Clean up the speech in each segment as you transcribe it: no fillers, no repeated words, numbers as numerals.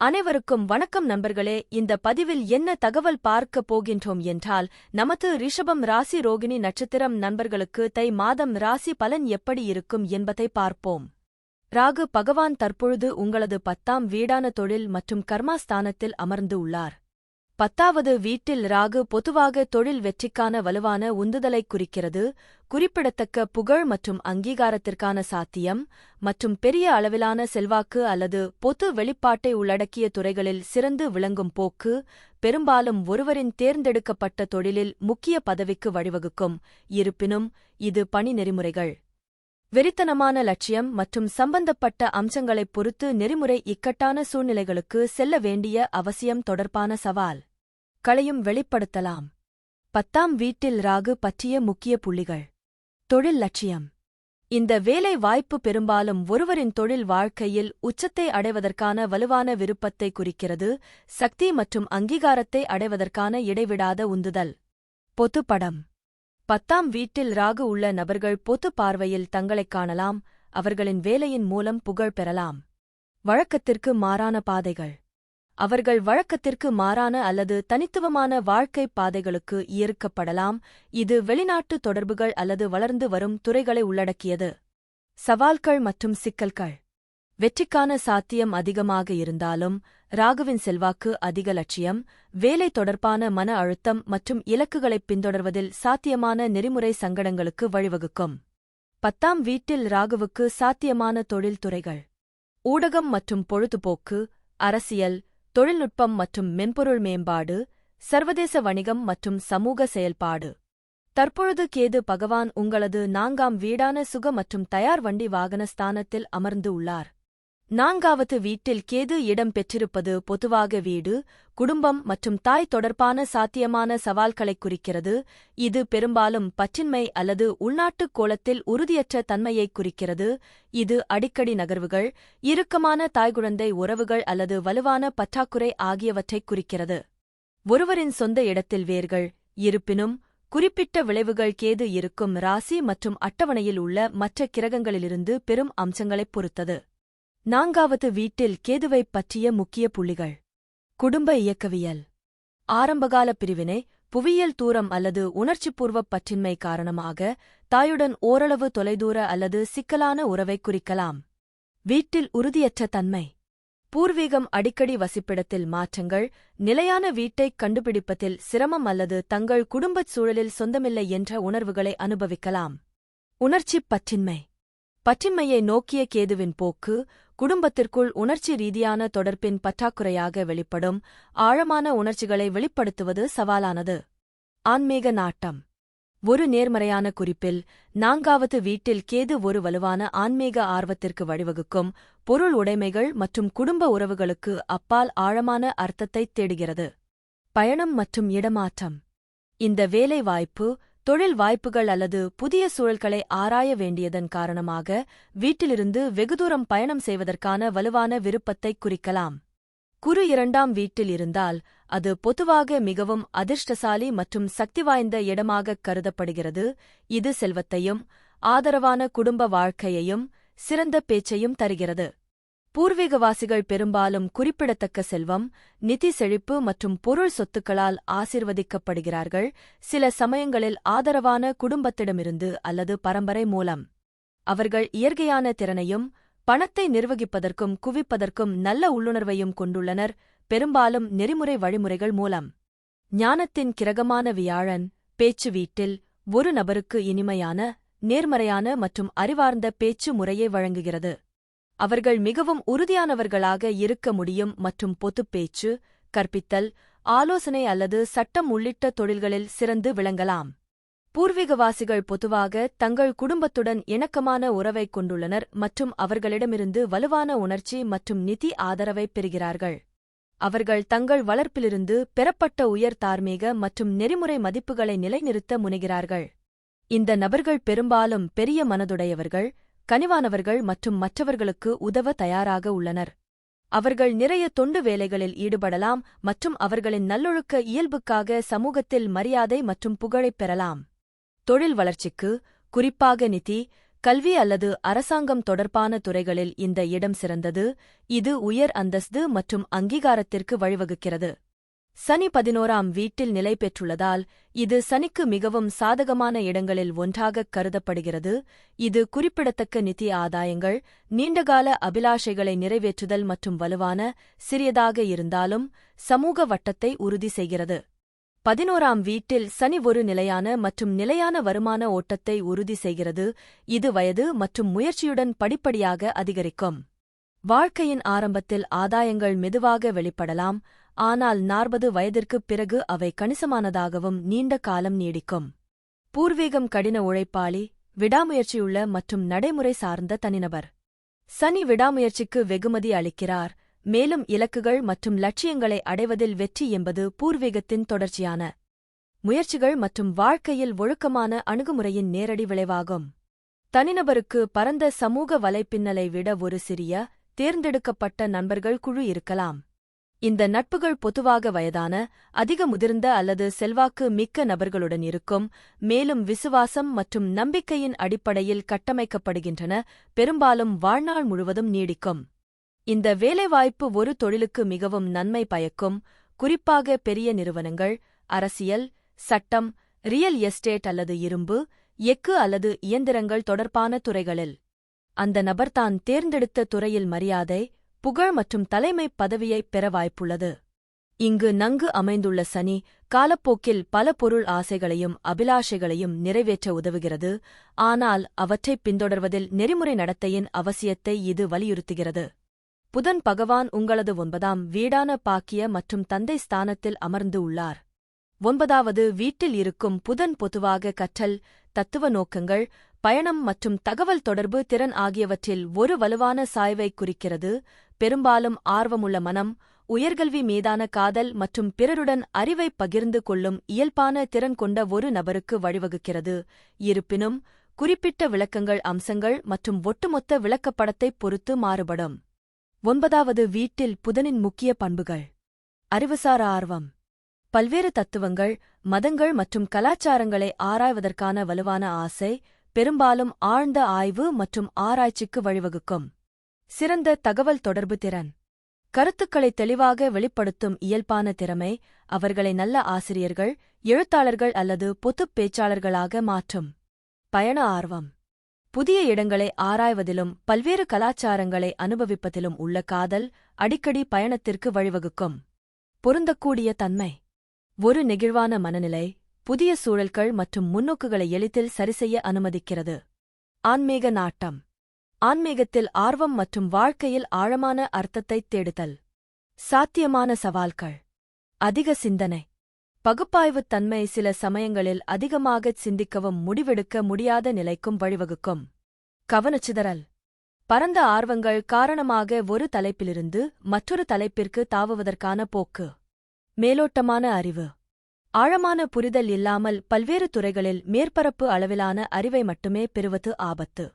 அனைவருக்கும் வணக்கம் நண்பர்களே. இந்த பதிவில் என்ன தகவல் பார்க்க போகின்றோம் என்றால், நமது ரிஷபம் ராசி ரோகிணி நட்சத்திரம் நண்பர்களுக்கு தை மாதம் ராசி பலன் எப்படி இருக்கும் என்பதை பார்ப்போம். ராகு பகவான் தற்பொழுது உங்களது 10ஆம் வீடான தொழில் மற்றும் கர்மாஸ்தானத்தில் அமர்ந்து உள்ளார். 10வது வீட்டில் ராகு பொதுவாக தொழில் வெற்றிக்கான வலுவான உந்துதலைக் குறிக்கிறது. குறிப்பிடத்தக்க புகழ் மற்றும் அங்கீகாரத்திற்கான சாத்தியம் மற்றும் பெரிய அளவிலான செல்வாக்கு அல்லது பொது வெளிப்பாட்டை உள்ளடக்கிய துறைகளில் சிறந்து விளங்கும் போக்கு பெரும்பாலும் ஒருவரின் தேர்ந்தெடுக்கப்பட்ட தொழிலில் முக்கிய பதவிக்கு வழிவகுக்கும். இருப்பினும் இது பணி நெறிமுறைகள், வெறித்தனமான லட்சியம் மற்றும் சம்பந்தப்பட்ட அம்சங்களைப் பொறுத்து நெறிமுறை இக்கட்டான சூழ்நிலைகளுக்கு செல்ல வேண்டிய அவசியம் தொடர்பான சவால் களையும் வெளிப்படுத்தலாம். 10ஆம் வீட்டில் ராகு பற்றிய முக்கிய புள்ளிகள். தொழில் லட்சியம். இந்த வேலை வாய்ப்பு பெரும்பாலும் ஒருவரின் தொழில் வாழ்க்கையில் உச்சத்தை அடைவதற்கான வலுவான விருப்பத்தை குறிக்கிறது. சக்தி மற்றும் அங்கீகாரத்தை அடைவதற்கான இடைவிடாத உந்துதல். பொது படம். 10ஆம் வீட்டில் ராகு உள்ள நபர்கள் பொது பார்வையில் தங்களைக் காணலாம். அவர்களின் வேலையின் மூலம் புகழ் பெறலாம். வழக்கத்திற்கு மாறான பாதைகள். அவர்கள் வழக்கத்திற்கு மாறான அல்லது தனித்துவமான வாழ்க்கை பாதைகளுக்கு ஈர்க்கப்படலாம். இது வெளிநாட்டு தொடர்புகள் அல்லது வளர்ந்து வரும் துறைகளை உள்ளடக்கியது. சவால்கள் மற்றும் சிக்கல்கள். வெற்றிக்கான சாத்தியம் அதிகமாக இருந்தாலும் ராகுவின் செல்வாக்கு அதிக லட்சியம், வேலை தொடர்பான மன அழுத்தம் மற்றும் இலக்குகளைப் பின்தொடர்வதில் சாத்தியமான நெறிமுறை சங்கடங்களுக்கு வழிவகுக்கும். 10ஆம் வீட்டில் ராகுவுக்கு சாத்தியமான தொழில்துறைகள். ஊடகம் மற்றும் பொழுதுபோக்கு, அரசியல், தொழில்நுட்பம் மற்றும் மென்பொருள் மேம்பாடு, சர்வதேச வணிகம் மற்றும் சமூக செயல்பாடு. தற்பொழுது கேது பகவான் உங்களது 4ஆம் வீடான சுக மற்றும் தயார் வண்டி வாகன ஸ்தானத்தில் அமர்ந்து உள்ளார். 4வது வீட்டில் கேது இடம் பெற்றிருப்பது பொதுவாக வீடு, குடும்பம் மற்றும் தாய் தொடர்பான சாத்தியமான சவால்களைக் குறிக்கிறது. இது பெரும்பாலும் பற்றின்மை அல்லது உள்நாட்டுக் கோளத்தில் உறுதியற்ற தன்மையைக் குறிக்கிறது. இது அடிக்கடி நகர்வுகள், இறுக்கமான தாய்குழந்தை உறவுகள் அல்லது வலுவான பற்றாக்குறை ஆகியவற்றைக் குறிக்கிறது. ஒருவரின் சொந்த இடத்தில் வேர்கள். இருப்பினும் குறிப்பிட்ட விளைவுகள் கேது இருக்கும் ராசி மற்றும் அட்டவணையில் உள்ள மற்ற கிரகங்களிலிருந்து பெரும் அம்சங்களைப் பொறுத்தது. 4வது வீட்டில் கேதுவைப் பற்றிய முக்கிய புள்ளிகள். குடும்ப இயக்கவியல். ஆரம்பகால பிரிவினை, புவியியல் தூரம் அல்லது உணர்ச்சிபூர்வப் பற்றின்மை காரணமாக தாயுடன் ஓரளவு தொலைதூர அல்லது சிக்கலான உறவைக் குறிக்கலாம். வீட்டில் உறுதியற்ற தன்மை. பூர்வீகம் அடிக்கடி வசிப்பிடத்தில் மாற்றங்கள், நிலையான வீட்டைக் கண்டுபிடிப்பதில் சிரமம் அல்லது தங்கள் குடும்பச் சூழலில் சொந்தமில்லை என்ற உணர்வுகளை அனுபவிக்கலாம். உணர்ச்சிப் பற்றின்மை. பற்றின்மையை நோக்கிய கேதுவின் போக்கு குடும்பத்திற்குள் உணர்ச்சி ரீதியான தொடர்பின் பற்றாக்குறையாக வெளிப்படும். ஆழமான உணர்ச்சிகளை வெளிப்படுத்துவது சவாலானது. ஆன்மீக நாட்டம். ஒரு நேர்மறையான குறிப்பில் 4வது வீட்டில் கேது ஒரு வலுவான ஆன்மீக ஆர்வத்திற்கு வழிவகுக்கும். பொருள் உடைமைகள் மற்றும் குடும்ப உறவுகளுக்கு அப்பால் ஆழமான அர்த்தத்தைத் தேடுகிறது. பயணம் மற்றும் இடமாற்றம். இந்த வேலை வாய்ப்பு, தொழில் வாய்ப்புகள் அல்லது புதிய சூழல்களை ஆராய வேண்டியதன் காரணமாக வீட்டிலிருந்து வெகுதூரம் பயணம் செய்வதற்கான வலுவான விருப்பத்தைக் குறிக்கலாம். குரு 2ஆம் வீட்டில் இருந்தால் அது பொதுவாக மிகவும் அதிர்ஷ்டசாலி மற்றும் சக்திவாய்ந்த இடமாகக் கருதப்படுகிறது. இது செல்வத்தையும் ஆதரவான குடும்ப வாழ்க்கையையும் சிறந்த பேச்சையும் தருகிறது. பூர்வீகவாசிகள் பெரும்பாலும் குறிப்பிடத்தக்க செல்வம், நிதி செழிப்பு மற்றும் பொருள் சொத்துக்களால் ஆசிர்வதிக்கப்படுகிறார்கள். சில சமயங்களில் ஆதரவான குடும்பத்திடமிருந்து அல்லது பரம்பரை மூலம். அவர்கள் இயற்கையான திறனையும் பணத்தை நிர்வகிப்பதற்கும் குவிப்பதற்கும் நல்ல உள்ளுணர்வையும் கொண்டுள்ளனர், பெரும்பாலும் நெறிமுறை வழிமுறைகள் மூலம். ஞானத்தின் கிரகமான வியாழன் பேச்சு வீட்டில் ஒரு நபருக்கு இனிமையான, நேர்மறையான மற்றும் அறிவார்ந்த பேச்சு முறையை வழங்குகிறது. அவர்கள் மிகவும் உறுதியானவர்களாக இருக்க முடியும் மற்றும் பொதுப் பேச்சு, கற்பித்தல், ஆலோசனை அல்லது சட்டம் உள்ளிட்ட தொழில்களில் சிறந்து விளங்கலாம். பூர்வீகவாசிகள் பொதுவாக தங்கள் குடும்பத்துடன் இணக்கமான உறவைக் கொண்டுள்ளனர் மற்றும் அவர்களிடமிருந்து வலுவான உணர்ச்சி மற்றும் நிதி ஆதரவைப் பெறுகிறார்கள். அவர்கள் தங்கள் வளர்ப்பிலிருந்து பெறப்பட்ட உயர் தார்மீக மற்றும் நெறிமுறை மதிப்புகளை நிலைநிறுத்த முனைகிறார்கள். இந்த நபர்கள் பெரும்பாலும் பெரிய மனதுடையவர்கள், கனிவானவர்கள் மற்றும் மற்றவர்களுக்கு உதவ தயாராக உள்ளனர். அவர்கள் நிறைய தொண்டு வேலைகளில் ஈடுபடலாம் மற்றும் அவர்களின் நல்லொழுக்க இயல்புக்காக சமூகத்தில் மரியாதை மற்றும் புகழைப் பெறலாம். தொழில் வளர்ச்சிக்கு, குறிப்பாக நிதி, கல்வி அல்லது அரசாங்கம் தொடர்பான துறைகளில் இந்த இடம் சிறந்தது. இது உயர் அந்தஸ்து மற்றும் அங்கீகாரத்திற்கு வழிவகுக்கிறது. சனி 11ஆம் வீட்டில் நிலை பெற்றுள்ளதால் இது சனிக்கு மிகவும் சாதகமான இடங்களில் ஒன்றாகக் கருதப்படுகிறது. இது குறிப்பிடத்தக்க நிதி ஆதாயங்கள், நீண்டகால அபிலாஷைகளை நிறைவேற்றுதல் மற்றும் வலுவான, சிறியதாக இருந்தாலும் சமூக வட்டத்தை உறுதி செய்கிறது. 11ஆம் வீட்டில் சனி ஒரு நிலையான மற்றும் நிலையான வருமான ஓட்டத்தை உறுதி செய்கிறது. இது வயது மற்றும் முயற்சியுடன் படிப்படியாக அதிகரிக்கும். வாழ்க்கையின் ஆரம்பத்தில் ஆதாயங்கள் மெதுவாக வெளிப்படலாம், ஆனால் 40 வயதிற்குப் பிறகு அவை கணிசமானதாகவும் நீண்ட காலம் நீடிக்கும். பூர்வீகம் கடின உழைப்பாளி, விடாமுயற்சியுள்ள மற்றும் நடைமுறை சார்ந்த தனிநபர். சனி விடாமுயற்சிக்கு வெகுமதி அளிக்கிறார், மேலும் இலக்குகள் மற்றும் லட்சியங்களை அடைவதில் வெற்றி என்பது பூர்வீகத்தின் தொடர்ச்சியான முயற்சிகள் மற்றும் வாழ்க்கையில் ஒழுக்கமான அணுகுமுறையின் நேரடி விளைவாகும். தனிநபருக்கு பரந்த சமூக வலைப்பின்னலை விட ஒரு சிறிய, தேர்ந்தெடுக்கப்பட்ட நண்பர்கள் குழு இருக்கலாம். இந்த நட்புகள் பொதுவாக வயதான, அதிக முதிர்ந்த அல்லது செல்வாக்கு மிக்க நபர்களுடன் இருக்கும், மேலும் விசுவாசம் மற்றும் நம்பிக்கையின் அடிப்படையில் கட்டமைக்கப்படுகின்றன, பெரும்பாலும் வாழ்நாள் முழுவதும் நீடிக்கும். இந்த வேலைவாய்ப்பு ஒரு தொழிலுக்கு மிகவும் நன்மை பயக்கும், குறிப்பாக பெரிய நிறுவனங்கள், அரசியல், சட்டம், ரியல் எஸ்டேட் அல்லது இரும்பு, எஃகு அல்லது இயந்திரங்கள் தொடர்பான துறைகளில். அந்த நபர் தான் தேர்ந்தெடுத்த துறையில் மரியாதை, புகழ் மற்றும் தலைமைப் பதவியைப் பெற வாய்ப்புள்ளது. இங்கு நன்கு அமைந்துள்ள சனி, காலப்போக்கில் பல பொருள் ஆசைகளையும் அபிலாஷைகளையும் நிறைவேற்ற உதவுகிறது, ஆனால் அவற்றைப் பின்தொடர்வதில் நெறிமுறை நடத்தையின் அவசியத்தை இது வலியுறுத்துகிறது. புதன் பகவான் உங்களது 9ஆம் வீடான பாக்கிய மற்றும் தந்தை ஸ்தானத்தில் அமர்ந்து உள்ளார். 9வது வீட்டில் இருக்கும் புதன் பொதுவாக கற்றல், தத்துவ நோக்கங்கள், பயணம் மற்றும் தகவல் தொடர்பு திறன் ஆகியவற்றில் ஒரு வலுவான சாய்வைக் குறிக்கிறது. பெரும்பாலும் ஆர்வமுள்ள மனம், உயர்கல்வி மீதான காதல் மற்றும் பிறருடன் அறிவைப் பகிர்ந்து கொள்ளும் இயல்பான திறன் கொண்ட ஒரு நபருக்கு வழிவகுக்கிறது. இருப்பினும், குறிப்பிட்ட விளக்கங்கள் அம்சங்கள் மற்றும் ஒட்டுமொத்த விளக்கப்படத்தைப் பொறுத்து மாறுபடும். 9வது வீட்டில் புதனின் முக்கிய பண்புகள். அறிவுசார் ஆர்வம். பல்வேறு தத்துவங்கள், மதங்கள் மற்றும் கலாச்சாரங்களை ஆராய்வதற்கான வலுவான ஆசை, பெரும்பாலும் ஆழ்ந்த ஆய்வு மற்றும் ஆராய்ச்சிக்கு வழிவகுக்கும். சிறந்த தகவல் தொடர்பு திறன். கருத்துக்களை தெளிவாக வெளிப்படுத்தும் இயல்பான திறமை அவர்களை நல்ல ஆசிரியர்கள், எழுத்தாளர்கள் அல்லது பொதுப் பேச்சாளர்களாக மாற்றும். பயண ஆர்வம். புதிய இடங்களை ஆராய்வதிலும் பல்வேறு கலாச்சாரங்களை அனுபவிப்பதிலும் உள்ள காதல் அடிக்கடி பயணத்திற்கு வழிவகுக்கும். பொருந்தக்கூடிய தன்மை. ஒரு நெகிழ்வான மனநிலை, புதிய சூழல்கள் மற்றும் முன்னோக்குகளை எளிதில் சரிசெய்ய அனுமதிக்கிறது. ஆன்மீக நாட்டம். ஆன்மீகத்தில் ஆர்வம் மற்றும் வாழ்க்கையில் ஆழமான அர்த்தத்தைத் தேடுதல். சாத்தியமான சவால்கள். அதிக சிந்தனை. பகுப்பாய்வுத் தன்மை சில சமயங்களில் அதிகமாகச் சிந்திக்கவும் முடிவெடுக்க முடியாத நிலைக்கும் வழிவகுக்கும். கவனச்சிதறல். பரந்த ஆர்வங்கள் காரணமாக ஒரு தலைப்பிலிருந்து மற்றொரு தலைப்பிற்கு தாவுவதற்கான போக்கு. மேலோட்டமான அறிவு. ஆழமான புரிதல் இல்லாமல் பல்வேறு துறைகளில் மேற்பரப்பு அளவிலான அறிவை மட்டுமே பெறுவது ஆபத்து.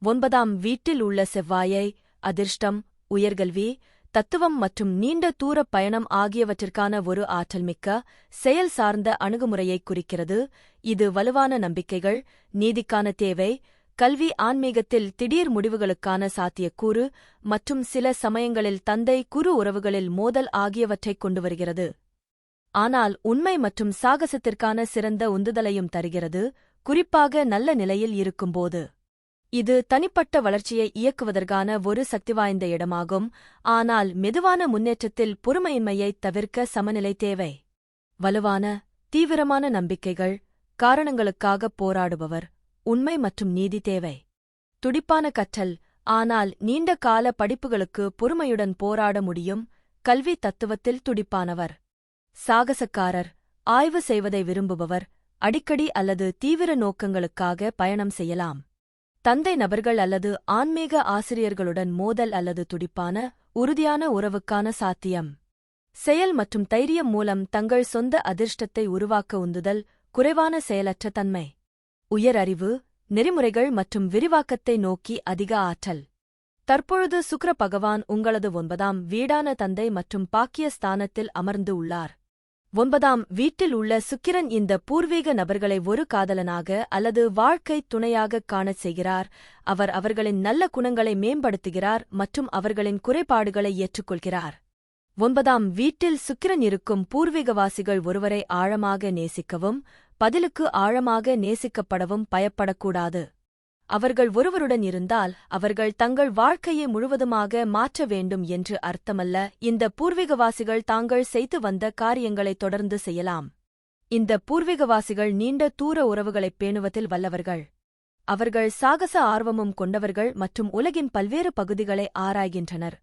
9ஆம் வீட்டில் உள்ள செவ்வாயை, அதிர்ஷ்டம், உயர்கல்வி, தத்துவம் மற்றும் நீண்ட தூரப் பயணம் ஆகியவற்றிற்கான ஒரு ஆற்றல்மிக்க, செயல் சார்ந்த அணுகுமுறையைக் குறிக்கிறது. இது வலுவான நம்பிக்கைகள், நீதிக்கான தேவை, கல்வி, ஆன்மீகத்தில் திடீர் முடிவுகளுக்கான சாத்தியக்கூறு மற்றும் சில சமயங்களில் தந்தை குரு உறவுகளில் மோதல் ஆகியவற்றைக் கொண்டுவருகிறது. ஆனால் உண்மை மற்றும் சாகசத்திற்கான சிறந்த உந்துதலையும் தருகிறது, குறிப்பாக நல்ல நிலையில் இருக்கும்போது. இது தனிப்பட்ட வளர்ச்சியை இயக்குவதற்கான ஒரு சக்திவாய்ந்த இடமாகும், ஆனால் மெதுவான முன்னேற்றத்தில் பொறுமையின்மையைத் தவிர்க்க சமநிலை தேவை. வலுவான, தீவிரமான நம்பிக்கைகள், காரணங்களுக்காகப் போராடுபவர், உண்மை மற்றும் நீதி தேவை. துடிப்பான கற்றல், ஆனால் நீண்ட கால படிப்புகளுக்கு பொறுமையுடன் போராட முடியும், கல்வி தத்துவத்தில் துடிப்பானவர். சாகசக்காரர், ஆய்வு செய்வதை விரும்புபவர், அடிக்கடி அல்லது தீவிர நோக்கங்களுக்காக பயணம் செய்யலாம். தந்தை நபர்கள் அல்லது ஆன்மீக ஆசிரியர்களுடன் மோதல் அல்லது துடிப்பான, உறுதியான உறவுக்கான சாத்தியம். செயல் மற்றும் தைரியம் மூலம் தங்கள் சொந்த அதிர்ஷ்டத்தை உருவாக்க உந்துதல், குறைவான செயலற்ற தன்மை. உயர் அறிவு, நெறிமுறைகள் மற்றும் விரிவாக்கத்தை நோக்கி அதிக ஆற்றல். தற்பொழுது சுக்கிர பகவான் உங்களது 9ஆம் வீடான தந்தை மற்றும் பாக்கிய ஸ்தானத்தில் அமர்ந்து உள்ளார். 9ஆம் வீட்டில் உள்ள சுக்கிரன் இந்த பூர்வீக நபர்களை ஒரு காதலனாக அல்லது வாழ்க்கைத் துணையாகக் காணச் செய்கிறார். அவர் அவர்களின் நல்ல குணங்களை மேம்படுத்துகிறார் மற்றும் அவர்களின் குறைபாடுகளை ஏற்றுக்கொள்கிறார். 9ஆம் வீட்டில் சுக்கிரன் இருக்கும் பூர்வீகவாசிகள் ஒருவரை ஆழமாக நேசிக்கவும் பதிலுக்கு ஆழமாக நேசிக்கப்படவும் பயப்படக்கூடாது. அவர்கள் ஒருவருடன் இருந்தால் அவர்கள் தங்கள் வாழ்க்கையை முழுவதுமாக மாற்ற வேண்டும் என்று அர்த்தமல்ல. இந்த பூர்வீகவாசிகள் தாங்கள் செய்து வந்த காரியங்களை தொடர்ந்து செய்யலாம். இந்த பூர்வீகவாசிகள் நீண்ட தூர உறவுகளைப் பேணுவதில் வல்லவர்கள். அவர்கள் சாகச ஆர்வமும் கொண்டவர்கள் மற்றும் உலகின் பல்வேறு பகுதிகளை ஆராய்கின்றனர்.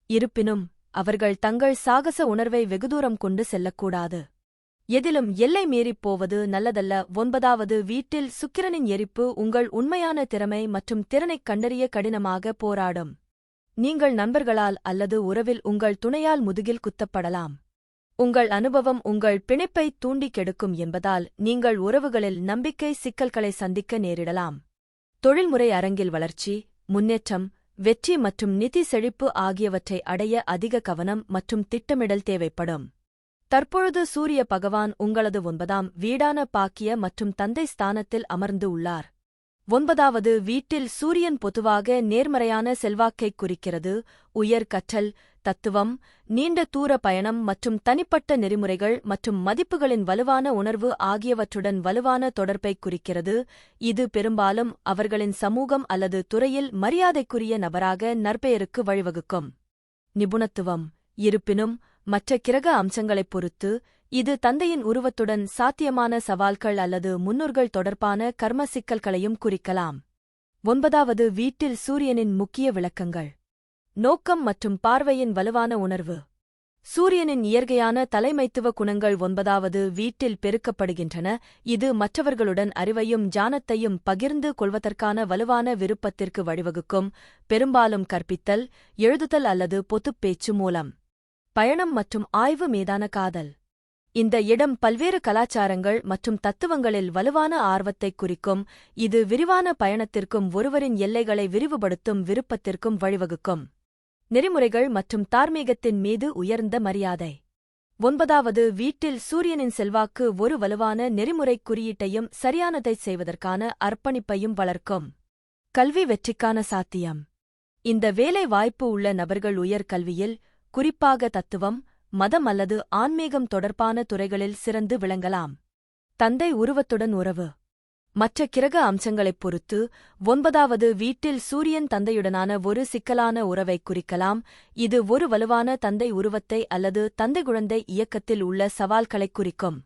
இருப்பினும் அவர்கள் தங்கள் சாகச உணர்வை வெகுதூரம் கொண்டு செல்லக்கூடாது. எதிலும் எல்லை மீறிப் போவது நல்லதல்ல. 9வது வீட்டில் சுக்கிரனின் எரிப்பு உங்கள் உண்மையான திறமை மற்றும் திறனைக் கண்டறிய கடினமாக போராடும். நீங்கள் நண்பர்களால் அல்லது உறவில் உங்கள் துணையால் முதுகில் குத்தப்படலாம். உங்கள் அனுபவம் உங்கள் பிணைப்பை தூண்டி கெடுக்கும் என்பதால் நீங்கள் உறவுகளில் நம்பிக்கை சிக்கல்களை சந்திக்க நேரிடலாம். தொழில்முறை அரங்கில் வளர்ச்சி, முன்னேற்றம், வெற்றி மற்றும் நிதி செழிப்பு ஆகியவற்றை அடைய அதிக கவனம் மற்றும் திட்டமிடல் தேவைப்படும். தற்பொழுது சூரிய பகவான் உங்களது 9ஆம் வீடான பாக்கிய மற்றும் தந்தை ஸ்தானத்தில் அமர்ந்து உள்ளார். 9வது வீட்டில் சூரியன் பொதுவாக நேர்மறையான செல்வாக்கைக் குறிக்கிறது. உயர் கற்றல், தத்துவம், நீண்ட தூர பயணம் மற்றும் தனிப்பட்ட நெறிமுறைகள் மற்றும் மதிப்புகளின் வலுவான உணர்வு ஆகியவற்றுடன் வலுவான தொடர்பைக் குறிக்கிறது. இது பெரும்பாலும் அவர்களின் சமூகம் அல்லது துறையில் மரியாதைக்குரிய நபராக நற்பெயருக்கு வழிவகுக்கும். நிபுணத்துவம். இருப்பினும் மற்ற கிரக அம்சங்களைப் பொறுத்து இது தந்தையின் உருவத்துடன் சாத்தியமான சவால்கள் அல்லது முன்னோர்கள் தொடர்பான கர்ம சிக்கல்களையும் குறிக்கலாம். 9வது வீட்டில் சூரியனின் முக்கிய விளக்கங்கள். நோக்கம் மற்றும் பார்வையின் வலுவான உணர்வு. சூரியனின் இயற்கையான தலைமைத்துவ குணங்கள் 9வது வீட்டில் பெருக்கப்படுகின்றன. இது மற்றவர்களுடன் அறிவையும் ஞானத்தையும் பகிர்ந்து கொள்வதற்கான வலுவான விருப்பத்திற்கு வழிவகுக்கும், பெரும்பாலும் கற்பித்தல், எழுதுதல் அல்லது பொதுப்பேச்சு மூலம். பயணம் மற்றும் ஆய்வு மீதான காதல். இந்த இடம் பல்வேறு கலாச்சாரங்கள் மற்றும் தத்துவங்களில் வலுவான ஆர்வத்தைக் குறிக்கும். இது விரிவான பயணத்திற்கும் ஒருவரின் எல்லைகளை விரிவுபடுத்தும் விருப்பத்திற்கும் வழிவகுக்கும். நெறிமுறைகள் மற்றும் தார்மீகத்தின் மீது உயர்ந்த மரியாதை. 9வது வீட்டில் சூரியனின் செல்வாக்கு ஒரு வலுவான நெறிமுறைக் குறியீட்டையும் சரியானதைச் செய்வதற்கான அர்ப்பணிப்பையும் வளர்க்கும். கல்வி வெற்றிக்கான சாத்தியம். இந்த வேலை வாய்ப்பு உள்ள நபர்கள் உயர் கல்வியில், குறிப்பாக தத்துவம், மதம் அல்லது ஆன்மீகம் தொடர்பான துறைகளில் சிறந்து விளங்கலாம். தந்தை உருவத்துடன் உறவு. மற்ற கிரக அம்சங்களைப் பொறுத்து 9வது வீட்டில் சூரியன் தந்தையுடனான ஒரு சிக்கலான உறவைக் குறிக்கலாம். இது ஒரு வலுவான தந்தை உருவத்தை அல்லது தந்தை குழந்தை இயக்கத்தில் உள்ள சவால்களைக் குறிக்கும்.